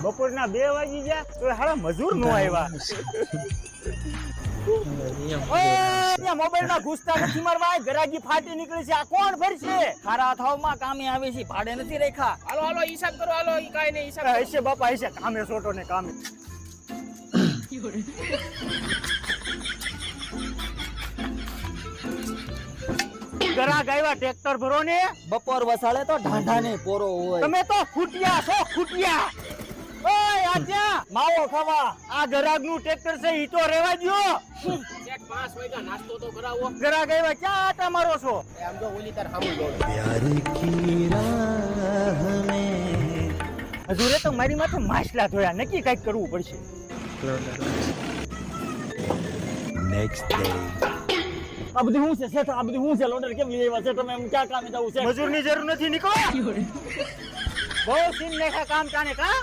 બપોરના 2 વાગી ગયા તો હારા મજૂર નો આવ્યા. ઓય મોબાઈલમાં ઘૂસતા નથી મારવા, ગરાગી ફાટી નીકળી છે. આ કોણ ભરશે? ખારા થાવમાં કામે આવે છે, ભાડે નથી રેખા. હાલો હાલો હિસાબ કરો, હાલો ઈ કાઈ નહીં હિસાબ કરો. હશે બાપા હશે, કામે સોટો ને કામે. ગરાગ આવ્યા, ટ્રેક્ટર ભરો ને. બપોર વસાળે તો ઢાંઢા ને પોરો હોય. તમે તો ખૂટિયા છો, ખૂટિયા. ઓય આજા માવો ખાવા. આ ગરાગ નું ટ્રેક્ટર છે, ઈ તો રેવા દ્યો. શેઠ 5 વાગ્યા નાસ્તો તો કરાવો. ગરાગ આવ્યા, ક્યાં આટા મારો છો? આમ જો ઓલી તાર સામું જોડો. હજુરે તો મારી માથે માછલા ધોયા, નક્કી કઈક કરવું પડશે. આ બધું હું છે શેઠ, આ બધું હું છે? લોડર કેમ લઈ આવ્યા છે તમે? એમ ક્યાં કામે જવું છે? મજૂરની જરૂર નથી, નીકળો. બહુ સીન લેખા કામ ચાને કા.